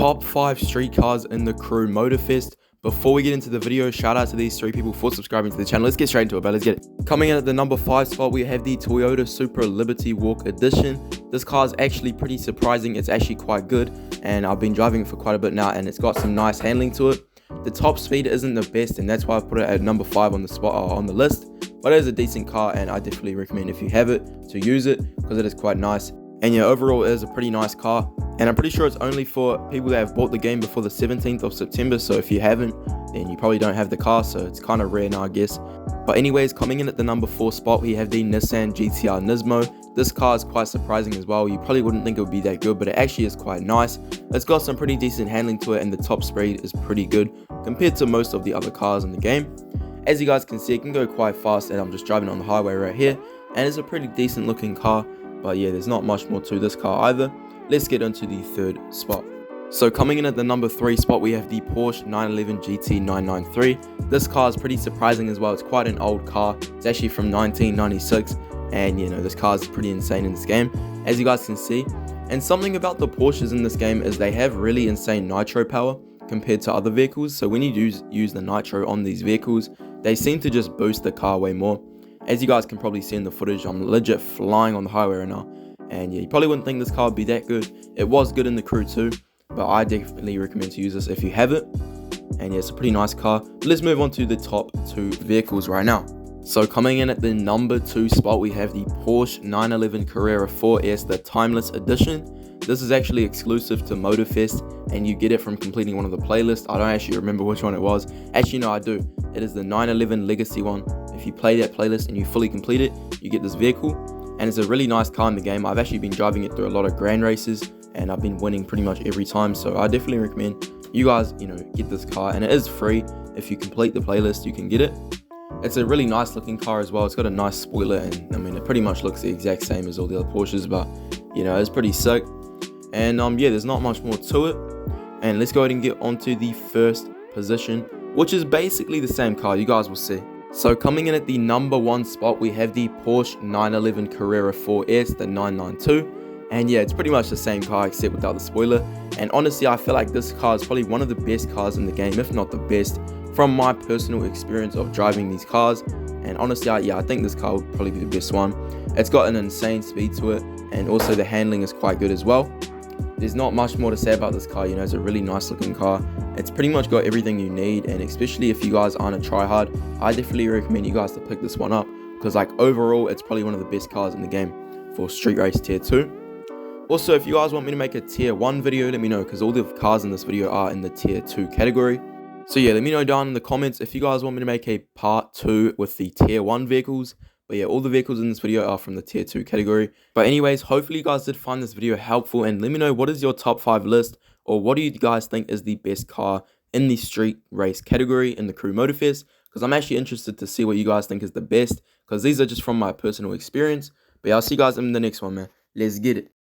top 5 street cars in the Crew Motorfest. Before we get into the video, shout out to these 3 people for subscribing to the channel. Let's get straight into it, but let's get it. Coming in at the number 5 spot, we have the Toyota Supra Liberty Walk Edition. This car is actually pretty surprising. It's actually quite good, and I've been driving it for quite a bit now, and it's got some nice handling to it. The top speed isn't the best, and that's why I've put it at number 5 on the spot on the list. But it is a decent car, and I definitely recommend if you have it to use it because it is quite nice. And yeah, overall it is a pretty nice car, and I'm pretty sure it's only for people that have bought the game before the 17th of September. So if you haven't, then you probably don't have the car, so it's kind of rare now, I guess. But anyways, coming in at the number 4 spot, we have the Nissan GTR Nismo. This car is quite surprising as well. You probably wouldn't think it would be that good, but it actually is quite nice. It's got some pretty decent handling to it, and the top speed is pretty good compared to most of the other cars in the game. As you guys can see, it can go quite fast, and I'm just driving on the highway right here, and it's a pretty decent looking car. But yeah, there's not much more to this car either. Let's get into the 3rd spot. So coming in at the number 3 spot, we have the Porsche 911 GT 993. This car is pretty surprising as well. It's quite an old car. It's actually from 1996, and you know, this car is pretty insane in this game, as you guys can see. And something about the Porsches in this game is they have really insane nitro power compared to other vehicles. So when you use the nitro on these vehicles, they seem to just boost the car way more. As you guys can probably see in the footage, I'm legit flying on the highway right now. And yeah, you probably wouldn't think this car would be that good. It was good in the Crew too, but I definitely recommend to use this if you have it. And yeah, it's a pretty nice car. But let's move on to the top 2 vehicles right now. So coming in at the number 2 spot, we have the Porsche 911 Carrera 4S, the Timeless Edition. This is actually exclusive to Motorfest, and you get it from completing one of the playlists. I don't actually remember which one it was. Actually, no, I do. It is the 911 Legacy one. If you play that playlist and you fully complete it, you get this vehicle, and it's a really nice car in the game. I've actually been driving it through a lot of grand races, and I've been winning pretty much every time. So I definitely recommend you guys, get this car, and it is free. If you complete the playlist, you can get it. It's a really nice looking car as well. It's got a nice spoiler, and I mean, it pretty much looks the exact same as all the other Porsches, but it's pretty sick. And yeah, there's not much more to it. And let's go ahead and get onto the 1st position, which is basically the same car. You guys will see. So coming in at the number 1 spot, we have the Porsche 911 Carrera 4S, the 992. And yeah, it's pretty much the same car except without the spoiler. And honestly, I feel like this car is probably one of the best cars in the game, if not the best, from my personal experience of driving these cars. And honestly, I think this car would probably be the best one. It's got an insane speed to it, and also the handling is quite good as well. There's not much more to say about this car. It's a really nice looking car. It's pretty much got everything you need, and especially if you guys aren't a tryhard, I definitely recommend you guys to pick this one up, because like overall, it's probably one of the best cars in the game for street race tier 2. Also, if you guys want me to make a tier 1 video, let me know, because all the cars in this video are in the tier 2 category. So yeah, let me know down in the comments if you guys want me to make a part 2 with the tier 1 vehicles. But yeah, all the vehicles in this video are from the tier 2 category. But anyways, hopefully you guys did find this video helpful, and let me know what is your top 5 list, or what do you guys think is the best car in the street race category in the Crew Motorfest, because I'm actually interested to see what you guys think is the best, because these are just from my personal experience. But yeah, I'll see you guys in the next one, man. Let's get it.